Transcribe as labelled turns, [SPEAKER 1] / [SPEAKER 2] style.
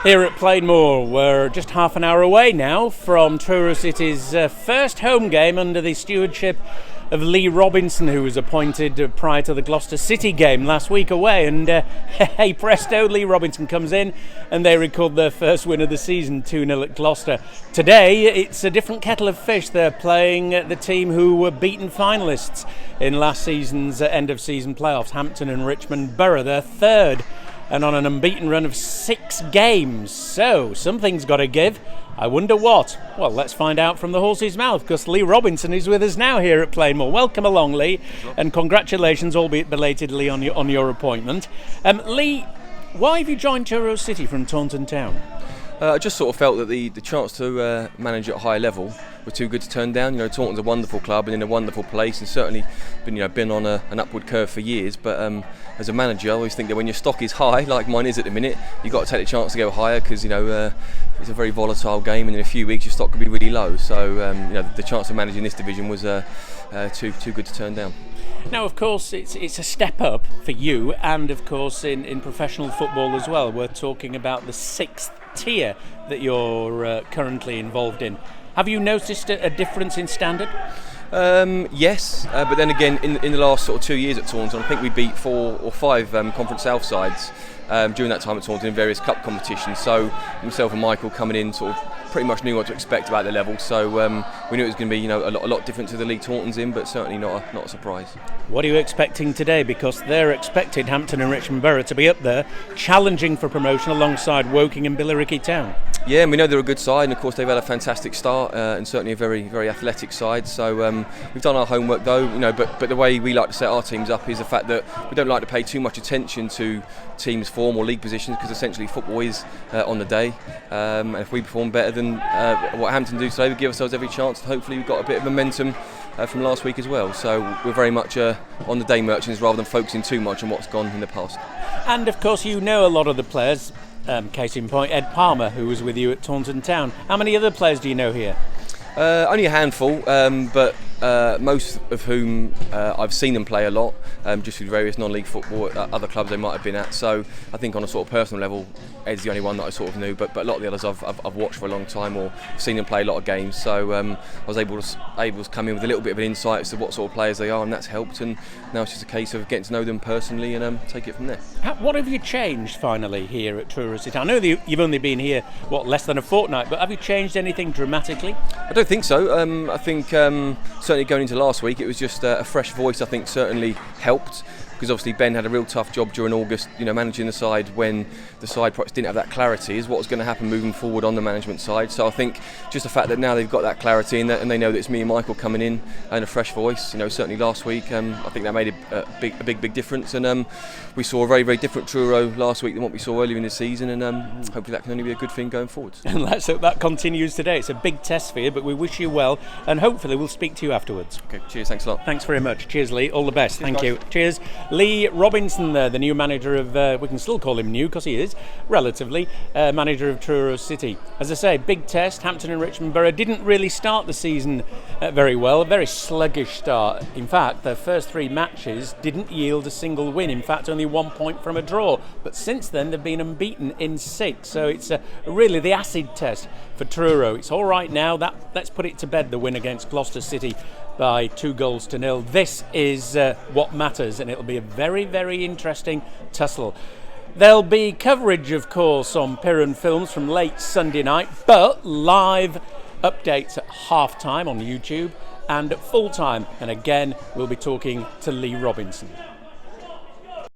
[SPEAKER 1] Here at Plainmoor, we're just half an hour away now from Truro City's first home game under the stewardship of Lee Robinson, who was appointed prior to the Gloucester City game last week away. And hey presto, Lee Robinson comes in and they record their first win of the season, 2-0 at Gloucester. Today, it's a different kettle of fish. They're playing the team who were beaten finalists in last season's end-of-season playoffs, Hampton and Richmond Borough. They're third and on an unbeaten run of 6 games. So, something's got to give. I wonder what? Well, let's find out from the horse's mouth, because Lee Robinson is with us now here at Plainmoor. Welcome along, Lee, and congratulations, albeit belatedly, on your appointment. Lee, why have you joined Truro City from Taunton Town?
[SPEAKER 2] I just sort of felt that the chance to manage at a high level were too good to turn down. You know, Taunton's a wonderful club and in a wonderful place, and certainly been on an upward curve for years. But as a manager, I always think that when your stock is high, like mine is at the minute, you've got to take the chance to go higher, because it's a very volatile game, and in a few weeks your stock could be really low. So the chance of managing this division was too good to turn down.
[SPEAKER 1] Now, of course, it's a step up for you, and of course in professional football as well. We're talking about the 6th tier that you're currently involved in. Have you noticed a difference in standard?
[SPEAKER 2] Yes, but then again, in the last sort of 2 years at Taunton, I think we beat 4 or 5 Conference South sides during that time at Taunton in various cup competitions. So myself and Michael coming in sort of pretty much knew what to expect about the level. So we knew it was going to be a lot different to the league Taunton's in, but certainly not a surprise.
[SPEAKER 1] What are you expecting today? Because they're expected, Hampton and Richmond Borough, to be up there challenging for promotion alongside Woking and Billericay Town. Yeah,
[SPEAKER 2] and we know they're a good side, and of course they've had a fantastic start and certainly a very, very athletic side. So we've done our homework though, but the way we like to set our teams up is the fact that we don't like to pay too much attention to teams' form or league positions, because essentially football is on the day. And if we perform better than what Hampton do today, we give ourselves every chance. Hopefully we've got a bit of momentum from last week as well. So we're very much on the day merchants rather than focusing too much on what's gone in the past.
[SPEAKER 1] And of course you know a lot of the players. Case in point, Ed Palmer, who was with you at Taunton Town. How many other players do you know here?
[SPEAKER 2] Only a handful, but most of whom I've seen them play a lot, just through various non-league football at other clubs they might have been at. So I think on a sort of personal level, Ed's the only one that I sort of knew, but a lot of the others I've watched for a long time or seen them play a lot of games. So I was able to come in with a little bit of an insight as to what sort of players they are, and that's helped. And now it's just a case of getting to know them personally and take it from there.
[SPEAKER 1] What have you changed finally here at Truro City? I know that you've only been here, less than a fortnight, but have you changed anything dramatically?
[SPEAKER 2] I don't think so. I think certainly going into last week, it was just a fresh voice. I think certainly helped, because obviously Ben had a real tough job during August, managing the side when the side perhaps didn't have that clarity is what was going to happen moving forward on the management side. So I think just the fact that now they've got that clarity and they know that it's me and Michael coming in and a fresh voice, certainly last week, I think that made a big difference. And we saw a very, very different Truro last week than what we saw earlier in the season, and hopefully that can only be a good thing going forward.
[SPEAKER 1] And let's hope that continues today. It's a big test for you, but we wish you well, and hopefully we'll speak to you afterwards.
[SPEAKER 2] Okay, cheers, thanks a lot.
[SPEAKER 1] Thanks very much. Cheers, Lee. All the best.
[SPEAKER 2] Cheers,
[SPEAKER 1] thank
[SPEAKER 2] guys.
[SPEAKER 1] you. Cheers. Lee Robinson there, the new manager of, we can still call him new because he is, relatively, manager of Truro City. As I say, big test. Hampton and Richmond Borough didn't really start the season very well, a very sluggish start. In fact, their first 3 matches didn't yield a single win. In fact, only 1 point from a draw. But since then, they've been unbeaten in 6. So it's really the acid test for Truro. It's all right now. Let's put it to bed, the win against Gloucester City by 2-0. This is what matters, and it'll be a very, very interesting tussle. There'll be coverage, of course, on Piran Films from late Sunday night, but live updates at half-time on YouTube and at full-time. And again, we'll be talking to Lee Robinson.